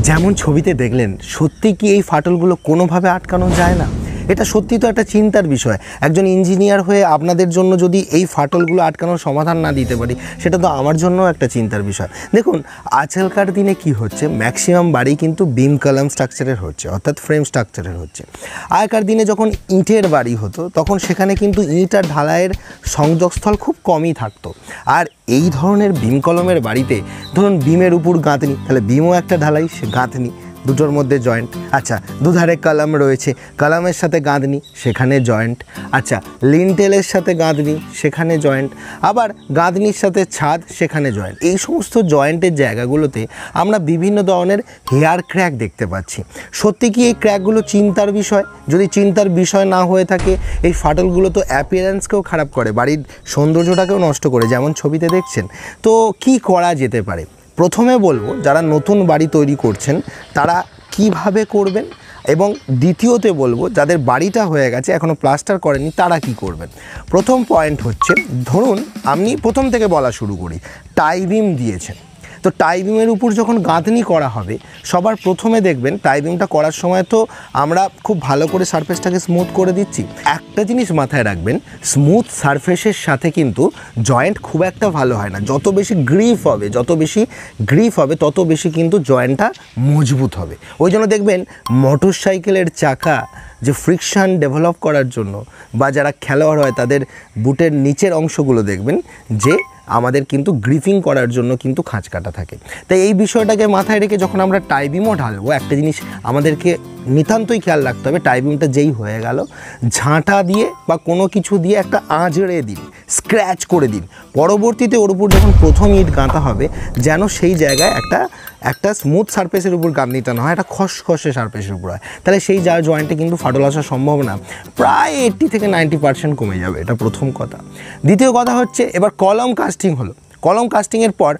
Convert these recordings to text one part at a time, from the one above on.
যেমন ছবিতে দেখলেন, সত্যি কি এই ফাটলগুলো কোনোভাবে আটকানো যায় না? এটা সত্যি তো একটা চিন্তার বিষয়। একজন ইঞ্জিনিয়ার হয়ে আপনাদের জন্য যদি এই ফাটলগুলো আটকানোর সমাধান না দিতে পারি, সেটা তো আমার জন্য একটা চিন্তার বিষয়। দেখুন, আজকালকার দিনে কি হচ্ছে, ম্যাক্সিমাম বাড়ি কিন্তু বিম কলাম স্ট্রাকচারের হচ্ছে, অর্থাৎ ফ্রেম স্ট্রাকচারের হচ্ছে। আগেকার দিনে যখন ইটের বাড়ি হতো, তখন সেখানে কিন্তু ইট আর ঢালাইয়ের সংযোগস্থল খুব কমই থাকতো। আর এই ধরনের বিম কলমের বাড়িতে ধরুন বিমের উপর গাঁথনি, তাহলে বিমও একটা ঢালাই, সে গাঁথনি, দুটোর মধ্যে জয়েন্ট। আচ্ছা, দুধারে কলাম রয়েছে, কলামের সাথে গাঁথনি, সেখানে জয়েন্ট। আচ্ছা, লিনটেলের সাথে গাঁথনি, সেখানে জয়েন্ট। আবার গাঁথনির সাথে ছাদ, সেখানে জয়েন্ট। এই সমস্ত জয়েন্টের জায়গাগুলোতে আমরা বিভিন্ন ধরনের হেয়ার ক্র্যাক দেখতে পাচ্ছি। সত্যি কি এই ক্র্যাকগুলো চিন্তার বিষয়? যদি চিন্তার বিষয় না হয়ে থাকে, এই ফাটলগুলো তো অ্যাপিয়ারেন্সকেও খারাপ করে, বাড়ির সৌন্দর্যটাকেও নষ্ট করে, যেমন ছবিতে দেখছেন। তো কি করা যেতে পারে? প্রথমে বলবো, যারা নতুন বাড়ি তৈরি করছেন তারা কিভাবে করবেন, এবং দ্বিতীয়তে বলবো যাদের বাড়িটা হয়ে গেছে এখনও প্লাস্টার করেনি তারা কি করবেন। প্রথম পয়েন্ট হচ্ছে, ধরুন আমি প্রথম থেকে বলা শুরু করি, টাই বিম দিয়েছেন। তো টাই বিমের উপর যখন গাঁথনি করা হবে, সবার প্রথমে দেখবেন টাই বিমটা করার সময় তো আমরা খুব ভালো করে সারফেসটাকে স্মুথ করে দিচ্ছি। একটা জিনিস মাথায় রাখবেন, স্মুথ সারফেসের সাথে কিন্তু জয়েন্ট খুব একটা ভালো হয় না। যত বেশি গ্রিপ হবে তত বেশি কিন্তু জয়েন্টটা মজবুত হবে। ওই জন্য দেখবেন মোটর সাইকেলের চাকা যে ফ্রিকশান ডেভেলপ করার জন্য, বা যারা খেলোয়াড় হয় তাদের বুটের নিচের অংশগুলো দেখবেন যে আমাদের কিন্তু গ্রিপিং করার জন্য কিন্তু খাঁজ কাটা থাকে। তাই এই বিষয়টাকে মাথায় রেখে যখন আমরা টাই বিমও ঢালবো, একটা জিনিস আমাদেরকে নিতান্তই খেয়াল রাখতে হবে, টাই বিমটা যেই হয়ে গেল, ঝাঁটা দিয়ে বা কোনো কিছু দিয়ে একটা আঁচড়ে দিন, স্ক্র্যাচ করে দিন। পরবর্তীতে ওর উপর যখন প্রথম ইট গাঁথা হবে, যেন সেই জায়গায় একটা স্মুথ সারফেসের উপর গাঁথনিটা না হয়, একটা খসখসে সারফেসের উপর হয়। তাহলে সেই জয়েন্টে কিন্তু ফাটল আসার সম্ভাবনা প্রায় 80 থেকে 90% কমে যাবে। এটা প্রথম কথা। দ্বিতীয় কথা হচ্ছে, এবার কলম কাস্টিং হলো। কলম কাস্টিংয়ের পর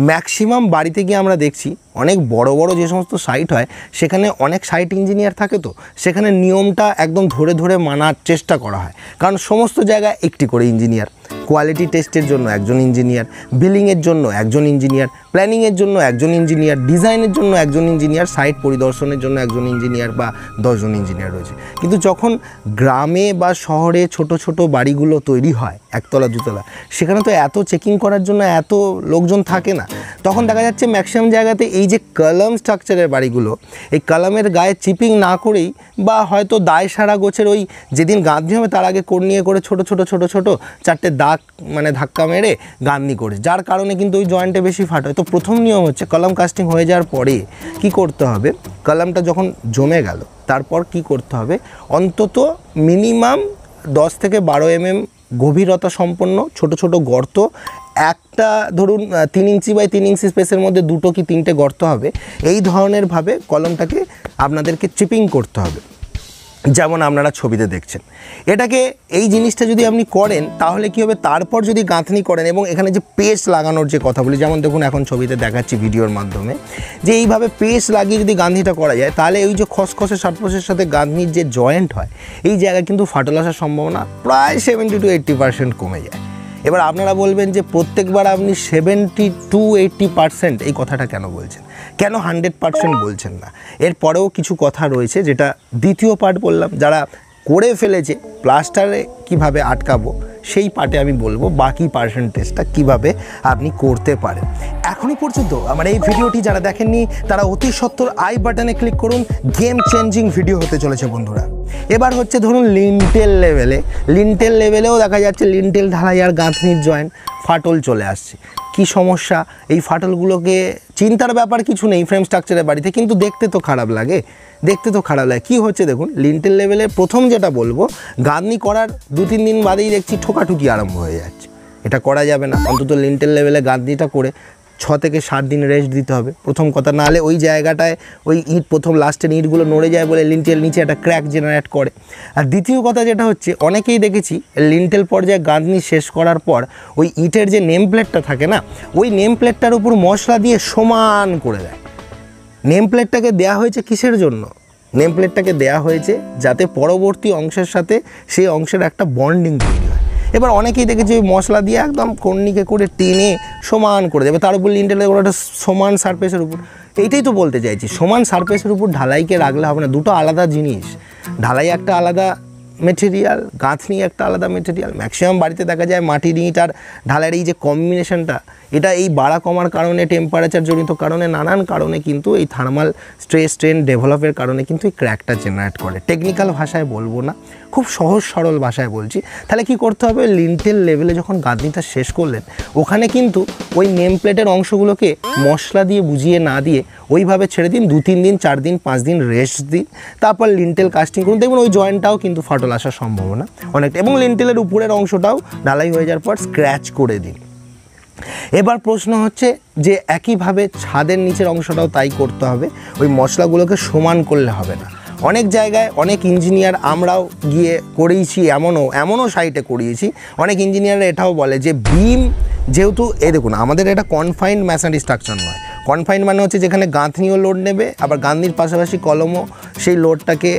ম্যাক্সিমাম বাড়িতে গিয়ে আমরা দেখছি, অনেক বড় বড় যে সমস্ত সাইট হয় সেখানে অনেক সাইট ইঞ্জিনিয়ার থাকে, তো সেখানে নিয়মটা একদম ধরে ধরে মানার চেষ্টা করা হয়। কারণ সমস্ত জায়গায় একটি করে ইঞ্জিনিয়ার, কোয়ালিটি টেস্টের জন্য একজন ইঞ্জিনিয়ার, বিলিংয়ের জন্য একজন ইঞ্জিনিয়ার, প্ল্যানিংয়ের জন্য একজন ইঞ্জিনিয়ার, ডিজাইনের জন্য একজন ইঞ্জিনিয়ার, সাইট পরিদর্শনের জন্য একজন ইঞ্জিনিয়ার বা 10 জন ইঞ্জিনিয়ার রয়েছে। কিন্তু যখন গ্রামে বা শহরে ছোট ছোট বাড়িগুলো তৈরি হয়, একতলা দুতলা, সেখানে তো এত চেকিং করার জন্য এত লোকজন থাকে না। তখন দেখা যাচ্ছে ম্যাক্সিমাম জায়গাতে এই যে কলাম স্ট্রাকচারের বাড়িগুলো, এই কলামের গায়ে চিপিং না করেই, বা হয়তো দায় সারা গোছের ওই যেদিন গাঁথনি হবে তার আগে কর্নিয়ে করে ছোট ছোট ছোট ছোট চারটে দাগ মানে ধাক্কা মেরে গাঁথনি করে, যার কারণে কিন্তু ওই জয়েন্টে বেশি ফাট হয়। তো প্রথম নিয়ম হচ্ছে, কলাম কাস্টিং হয়ে যাওয়ার পরে কি করতে হবে, কলামটা যখন জমে গেল তারপর কি করতে হবে, অন্তত মিনিমাম 10 থেকে 12 mm গভীরতা সম্পন্ন ছোট ছোট গর্ত, একটা ধরুন 3 ইঞ্চি বাই 3 ইঞ্চি স্পেসের মধ্যে 2 কি 3টে গর্ত হবে। এই ধরনের ভাবে কলমটাকে আপনাদেরকে চিপিং করতে হবে, যেমন আপনারা ছবিতে দেখছেন। এটাকে এই জিনিসটা যদি আপনি করেন তাহলে কি হবে, তারপর যদি গাঁথনি করেন, এবং এখানে যে পেস্ট লাগানোর যে কথা বলি, যেমন দেখুন এখন ছবিতে দেখাচ্ছি ভিডিওর মাধ্যমে, যে এইভাবে পেস্ট লাগিয়ে যদি গাঁথনিটা করা যায়, তাহলে ওই যে খসখসে সারফেসের সাথে গাঁথনির যে জয়েন্ট হয়, এই জায়গায় কিন্তু ফাটল আসার সম্ভাবনা প্রায় 70 to 80% কমে যায়। এবার আপনারা বলবেন যে প্রত্যেকবার আপনি 70 to 80% এই কথাটা কেন বলছেন, কেন 100% বলছেন না? এরপরেও কিছু কথা রয়েছে, যেটা দ্বিতীয় পার্ট বললাম, যারা করে ফেলেছে প্লাস্টারে কিভাবে আটকাবো সেই পার্টে আমি বলবো বাকি পার্সেন্টেজটা কিভাবে আপনি করতে পারেন। এখনই পর্যন্ত আমার এই ভিডিওটি যারা দেখেননি তারা অতি সত্বর আই বাটনে ক্লিক করুন, গেম চেঞ্জিং ভিডিও হতে চলেছে বন্ধুরা। এবার হচ্ছে ধরুন লিনটেল লেভেলেও দেখা যাচ্ছে লিনটেল ঢালাই আর গাঁথনির জয়েন্ট ফাটল চলে আসছে। কি সমস্যা? এই ফাটলগুলোকে চিন্তার ব্যাপার কিছু নেই ফ্রেম স্ট্রাকচারের বাড়িতে, কিন্তু দেখতে তো খারাপ লাগে। কি হচ্ছে দেখুন, লিনটেল লেভেলে প্রথম যেটা বলবো, গাঁথনি করার 2-3 দিন বাদেই দেখছি ঠোকাঠুকি আরম্ভ হয়ে যাচ্ছে। এটা করা যাবে না। অন্তত লিনটেল লেভেলে গাঁথনিটা করে 6 থেকে 7 দিন রেস্ট দিতে হবে প্রথম কথা। নাহলে ওই জায়গাটায় ওই ইট প্রথম লাস্টের ইটগুলো নড়ে যায় বলে লিনটেল নিচে একটা ক্র্যাক জেনারেট করে। আর দ্বিতীয় কথা যেটা হচ্ছে, অনেকেই দেখেছি লিনটেল পর্যায়ে গাঁথনি শেষ করার পর ওই ইটের যে নেম প্লেটটা থাকে না, ওই নেম প্লেটটার উপর মশলা দিয়ে সমান করে দেয়। নেম প্লেটটাকে দেওয়া হয়েছে কিসের জন্য? নেম প্লেটটাকে দেওয়া হয়েছে যাতে পরবর্তী অংশের সাথে সেই অংশের একটা বন্ডিং তৈরি হয়। এবার অনেকেই দেখেছি ওই মশলা দিয়ে একদম কর্নিকে করে টেনে সমান করে দেবে, তার উপর লিনটেলের উপর একটা সমান সারফেসের উপর। এইটাই তো বলতে চাইছি, সমান সারফেসের উপর ঢালাইকে রাখলে হবে না, দুটো আলাদা জিনিস। ঢালাই একটা আলাদা মেটেরিয়াল, গাঁথনি একটা আলাদা মেটেরিয়াল। ম্যাক্সিমাম বাড়িতে দেখা যায় মাটির ইট আর ঢালাইয়ের এই যে কম্বিনেশনটা, এটা এই বাড়া কমার কারণে, টেম্পারেচার জনিত কারণে, নানান কারণে কিন্তু এই থার্মাল স্ট্রেস স্ট্রেন ডেভেলপের কারণে কিন্তু এই ক্র্যাকটা জেনারেট করে। টেকনিক্যাল ভাষায় বলবো না, খুব সহজ সরল ভাষায় বলছি। তাহলে কি করতে হবে, লিন্টেল লেভেলে যখন গাঁথনিটা শেষ করলেন, ওখানে কিন্তু ওই নেম প্লেটের অংশগুলোকে মশলা দিয়ে বুঝিয়ে না দিয়ে ওইভাবে ছেড়ে দিন, 2-3 দিন 4 দিন 5 দিন রেস্ট দিন, তারপর লিন্টেল কাস্টিং করুন। দেখবেন ওই জয়েন্টটাও কিন্তু ফাটল আসার সম্ভাবনা অনেকটা। এবং লিন্টেলের উপরের অংশটাও ঢালাই হয়ে যাওয়ার পর স্ক্র্যাচ করে দিন। এবার প্রশ্ন হচ্ছে যে একইভাবে ছাদের নিচের অংশটাও তাই করতে হবে, ওই মশলাগুলোকে সমান করলে হবে না। অনেক জায়গায় অনেক ইঞ্জিনিয়ার, আমরাও গিয়ে করিয়েছি, এমনও সাইটে করিয়েছি, অনেক ইঞ্জিনিয়াররা এটাও বলে যে বিম যেহেতু, দেখুন আমাদের এটা কনফাইন্ড ম্যাসনারি স্ট্রাকচার নয়। কনফাইন্ড মানে হচ্ছে যেখানে গাঁথনিও লোড নেবে, আবার গাঁথনির পাশাপাশি কলমও সেই লোডটাকে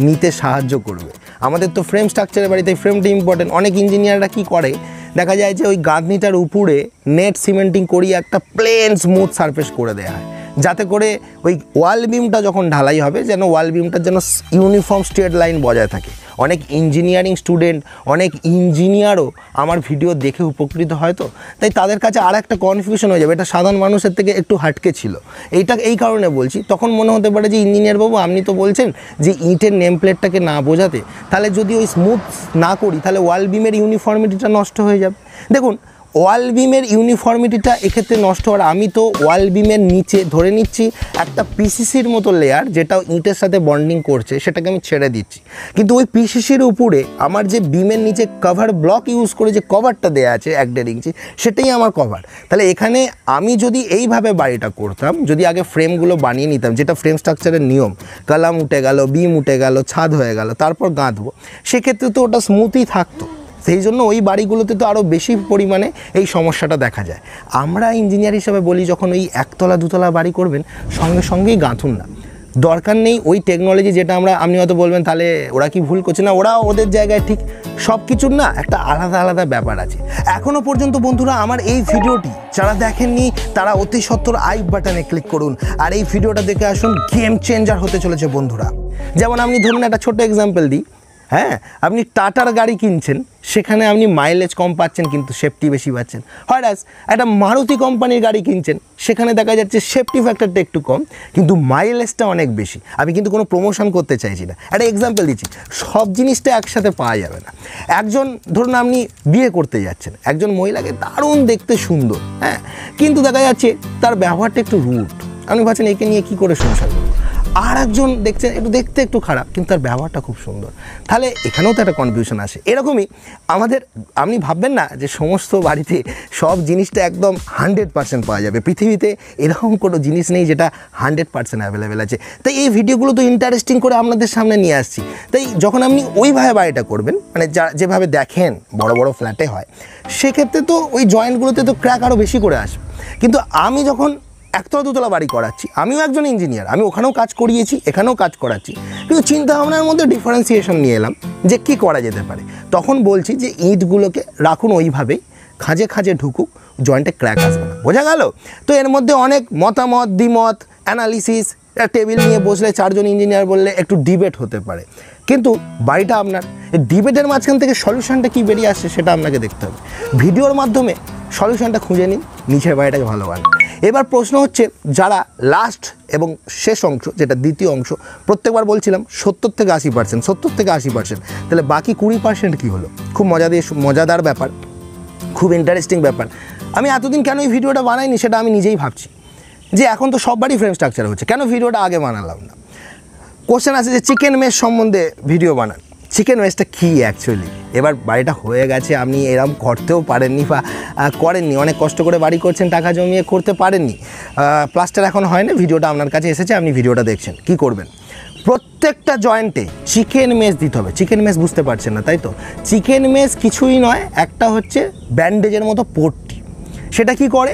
নিতে সাহায্য করবে। আমাদের তো ফ্রেম স্ট্রাকচারের বাড়িতে ফ্রেমটা ইম্পর্টেন্ট। অনেক ইঞ্জিনিয়াররা কি করে, দেখা যায় যে ওই গাঁথনিটার উপরে নেট সিমেন্টিং করিয়ে একটা প্লেন স্মুথ সারফেস করে দেওয়া হয়, যাতে করে ওই ওয়াল বিমটা যখন ঢালাই হবে যেন ওয়াল বিমটার যেন ইউনিফর্ম স্ট্রেট লাইন বজায় থাকে। অনেক ইঞ্জিনিয়ারিং স্টুডেন্ট, অনেক ইঞ্জিনিয়ারও আমার ভিডিও দেখে উপকৃত হয়, তো তাই তাদের কাছে আর একটা কনফিউশন হয়ে যাবে, এটা সাধারণ মানুষের থেকে একটু হাটকে ছিল। এইটা এই কারণে বলছি, তখন মনে হতে পারে যে ইঞ্জিনিয়ার বাবু আপনি তো বলছেন যে ইটের নেম প্লেটটাকে না বোঝাতে, তাহলে যদি ওই স্মুথ না করি তাহলে ওয়াল বিমের ইউনিফর্মিটিটা নষ্ট হয়ে যাবে। দেখুন ওয়াল বিমের ইউনিফর্মিটিটা এক্ষেত্রে নষ্ট হওয়ার, আমি তো ওয়াল বিমের নিচে ধরে নিচ্ছি একটা পিসিসির মতো লেয়ার, যেটা ইটের সাথে বন্ডিং করছে, সেটাকে আমি ছেড়ে দিচ্ছি। কিন্তু ওই পিসিসির উপরে আমার যে বিমের নিচে কভার ব্লক ইউজ করে যে কভারটা দেওয়া আছে 1-1.5 ইঞ্চি, সেটাই আমার কভার। তাহলে এখানে আমি যদি এইভাবে বাড়িটা করতাম, যদি আগে ফ্রেমগুলো বানিয়ে নিতাম, যেটা ফ্রেম স্ট্রাকচারের নিয়ম, কলাম উঠে গেল, বিম উঠে গেল, ছাদ হয়ে গেল, তারপর গাঁথবো, সেক্ষেত্রে তো ওটা স্মুথই থাকতো। সেই জন্য ওই বাড়িগুলোতে তো আরও বেশি পরিমাণে এই সমস্যাটা দেখা যায়। আমরা ইঞ্জিনিয়ার হিসাবে বলি, যখন ওই 1তলা 2তলা বাড়ি করবেন, সঙ্গে সঙ্গেই গাঁথুন না। দরকার নেই ওই টেকনোলজি যেটা আপনি হয়তো বলবেন তাহলে ওরা কি ভুল করছে, না, ওরা ওদের জায়গায় ঠিক। সব কিছুর না একটা আলাদা আলাদা ব্যাপার আছে। এখনও পর্যন্ত বন্ধুরা আমার এই ভিডিওটি যারা দেখেননি, তারা অতি সত্বর আই বাটনে ক্লিক করুন আর এই ভিডিওটা দেখে আসুন। গেম চেঞ্জার হতে চলেছে বন্ধুরা। যেমন আপনি ধরুন একটা ছোট্ট এক্সাম্পল দিই, হ্যাঁ, আপনি টাটার গাড়ি কিনছেন, সেখানে আপনি মাইলেজ কম পাচ্ছেন কিন্তু সেফটি বেশি পাচ্ছেন। হয়রাস একটা মারুতি কোম্পানির গাড়ি কিনছেন, সেখানে দেখা যাচ্ছে সেফটি ফ্যাক্টরটা একটু কম কিন্তু মাইলেজটা অনেক বেশি। আমি কিন্তু কোনো প্রমোশন করতে চাইছি না, একটা এক্সাম্পল দিচ্ছি। সব জিনিসটা একসাথে পাওয়া যাবে না। একজন ধরুন আপনি বিয়ে করতে যাচ্ছেন, একজন মহিলাকে দারুণ দেখতে সুন্দর, হ্যাঁ, কিন্তু দেখা যাচ্ছে তার ব্যবহারটা একটু রুড। আপনি ভাবছেন একে নিয়ে কী করে সংসার করব। আর একজন দেখছেন দেখতে একটু খারাপ কিন্তু তার ব্যবহারটা খুব সুন্দর, তাহলে এখানেও তো একটা কনফিউশন আসে। এরকমই আমাদের, আপনি ভাববেন না যে সমস্ত বাড়িতে সব জিনিসটা একদম 100% পাওয়া যাবে। পৃথিবীতে এরকম কোনো জিনিস নেই যেটা 100% অ্যাভেলেবেল আছে। তাই এই ভিডিওগুলো তো ইন্টারেস্টিং করে আপনাদের সামনে নিয়ে আসছি। তাই যখন আপনি ওইভাবে বাড়িটা করবেন, মানে যেভাবে দেখেন বড় বড় ফ্ল্যাটে হয়, সেক্ষেত্রে তো ওই জয়েন্টগুলোতে তো ক্র্যাক আরও বেশি করে আসবে। কিন্তু আমি যখন 1তলা 2তলা বাড়ি করাচ্ছি, আমিও একজন ইঞ্জিনিয়ার, আমি ওখানেও কাজ করিয়েছি, এখানেও কাজ করাচ্ছি, কিন্তু চিন্তাভাবনার মধ্যে ডিফারেন্সিয়েশন নিয়ে এলাম যে কী করা যেতে পারে। তখন বলছি যে ইঁটগুলোকে রাখুন ওইভাবেই, খাঁজে খাঁজে ঢুকুক, জয়েন্টে ক্র্যাক আসবে না। বোঝা গেল? তো এর মধ্যে অনেক মতামত, দ্বিমত, অ্যানালিসিস, টেবিল নিয়ে বসলে 4 জন ইঞ্জিনিয়ার বললে একটু ডিবেট হতে পারে, কিন্তু বাড়িটা আপনার। এই ডিবেটের মাঝখান থেকে সলিউশনটা কী বেরিয়ে আসছে সেটা আপনাকে দেখতে হবে। ভিডিওর মাধ্যমে সলিউশনটা খুঁজে নিন, নিচের বাড়িটাকে ভালো বানান। এবার প্রশ্ন হচ্ছে, যারা লাস্ট এবং শেষ অংশ, যেটা দ্বিতীয় অংশ, প্রত্যেকবার বলছিলাম 70 থেকে 80%, তাহলে বাকি 20% কী হলো? খুব মজাদার ব্যাপার, খুব ইন্টারেস্টিং ব্যাপার। আমি এতদিন কেন এই ভিডিওটা বানাইনি সেটা আমি নিজেই ভাবছি, যে এখন তো সব বাড়ি ফ্রেম স্ট্রাকচার হচ্ছে, কেন ভিডিওটা আগে বানালাম না। কোশ্চেন আছে যে চিকেন মেশ সম্বন্ধে ভিডিও বানান। চিকেন মেশটা কী অ্যাকচুয়ালি? এবার বাড়িটা হয়ে গেছে, আপনি এরকম করতেও পারেননি বা করেননি, অনেক কষ্ট করে বাড়ি করছেন, টাকা জমিয়ে করতে পারেননি, প্লাস্টার এখন হয় না, ভিডিওটা আপনার কাছে এসেছে, আপনি ভিডিওটা দেখছেন। কি করবেন? প্রত্যেকটা জয়েন্টে চিকেন মেশ দিতে হবে। চিকেন মেশ বুঝতে পারছেন না, তাই তো? চিকেন মেশ কিছুই নয়, একটা হচ্ছে ব্যান্ডেজের মতো পট্টি। সেটা কি করে?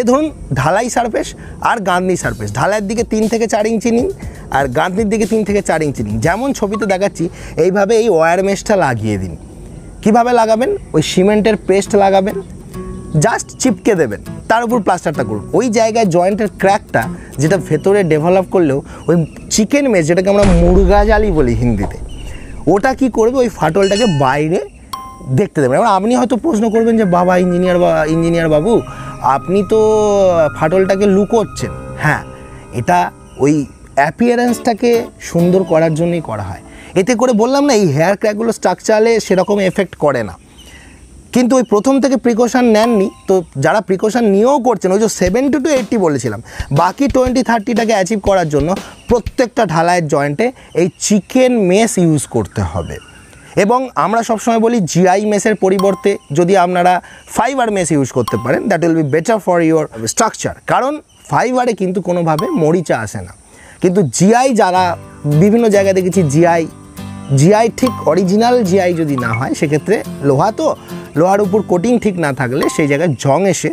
ধরুন ঢালাই সারফেস আর গাঁথনি সারফেস, ঢালাইয়ের দিকে 3 থেকে 4 ইঞ্চি নিন আর গাঁথনির দিকে 3 থেকে 4 ইঞ্চি নিন। যেমন ছবিতে দেখাচ্ছি এইভাবে এই ওয়্যার মেশটা লাগিয়ে দিন। কিভাবে লাগাবেন? ওই সিমেন্টের পেস্ট লাগাবেন, জাস্ট চিপকে দেবেন, তার উপর প্লাস্টারটা করুন। ওই জায়গায় জয়েন্টের ক্র্যাকটা যেটা ভেতরে ডেভেলপ করলেও ওই চিকেন মেস, যেটাকে আমরা মুরগা জালি বলি হিন্দিতে, ওটা কি করবে, ওই ফাটলটাকে বাইরে দেখতে দেবেন। এবার আপনি হয়তো প্রশ্ন করবেন যে বাবা ইঞ্জিনিয়ার বাবু, আপনি তো ফাটলটাকে লুকোচ্ছেন। হ্যাঁ, এটা ওই অ্যাপিয়ারেন্সটাকে সুন্দর করার জন্যই করা হয়। এতে করে বললাম না, এই হেয়ার ক্র্যাকগুলো স্ট্রাকচারে সেরকম এফেক্ট করে না, কিন্তু ওই প্রথম থেকে প্রিকশন নেননি। তো যারা প্রিকশন নিয়েও করছেন, ওই যে 70 to 80 বলেছিলাম, বাকি 20-30টাকে অ্যাচিভ করার জন্য প্রত্যেকটা ঢালাইয়ের জয়েন্টে এই চিকেন মেস ইউজ করতে হবে। এবং আমরা সবসময় বলি জিআই মেসের পরিবর্তে যদি আপনারা ফাইবার মেস ইউজ করতে পারেন, that will be better for your structure. কারণ ফাইবারে কিন্তু কোনোভাবে মরিচা আসে না, কিন্তু জিআই যারা বিভিন্ন জায়গায় দেখেছি, জিআই ঠিক অরিজিনাল জিআই যদি না হয়, সেক্ষেত্রে লোহা, তো লোহার উপর কোটিং ঠিক না থাকলে সেই জায়গায় জং এসে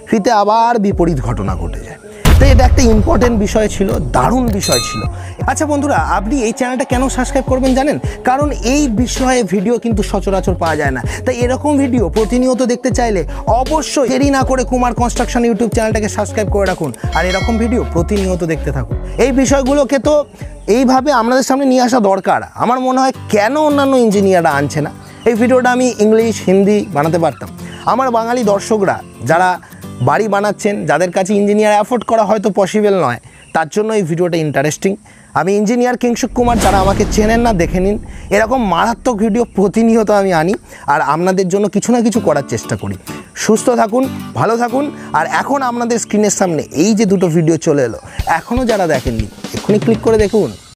ফিতে আবার বিপরীত ঘটনা ঘটে যায়। তাই এটা একটা ইম্পর্টেন্ট বিষয় ছিল, দারুণ বিষয় ছিল। আচ্ছা বন্ধুরা, আপনি এই চ্যানেলটা কেন সাবস্ক্রাইব করবেন জানেন? কারণ এই বিষয়ে ভিডিও কিন্তু সচরাচর পাওয়া যায় না। তাই এরকম ভিডিও প্রতিনিয়ত দেখতে চাইলে অবশ্যই দেরি না করে কুমার কনস্ট্রাকশন ইউটিউব চ্যানেলটাকে সাবস্ক্রাইব করে রাখুন, আর এরকম ভিডিও প্রতিনিয়ত দেখতে থাকুন। এই বিষয়গুলোকে তো এইভাবে আপনাদের সামনে নিয়ে আসা দরকার। আমার মনে হয় কেন অন্যান্য ইঞ্জিনিয়াররা আনছে না? এই ভিডিওটা আমি ইংলিশ, হিন্দি বানাতে পারতাম। আমার বাঙালি দর্শকরা যারা বাড়ি বানাচ্ছেন, যাদের কাছে ইঞ্জিনিয়ার অ্যাফোর্ড করা হয়তো পসিবল নয়, তার জন্য এই ভিডিওটা ইন্টারেস্টিং। আমি ইঞ্জিনিয়ার কিংশুক কুমার, যারা আমাকে চেনেন না দেখে নিন। এরকম মারাত্মক ভিডিও প্রতিনিয়ত আমি আনি, আর আপনাদের জন্য কিছু না কিছু করার চেষ্টা করি। সুস্থ থাকুন, ভালো থাকুন। আর এখন আপনাদের স্ক্রিনের সামনে এই যে দুটো ভিডিও চলে এলো, এখনও যারা দেখেননি এক্ষুনি ক্লিক করে দেখুন।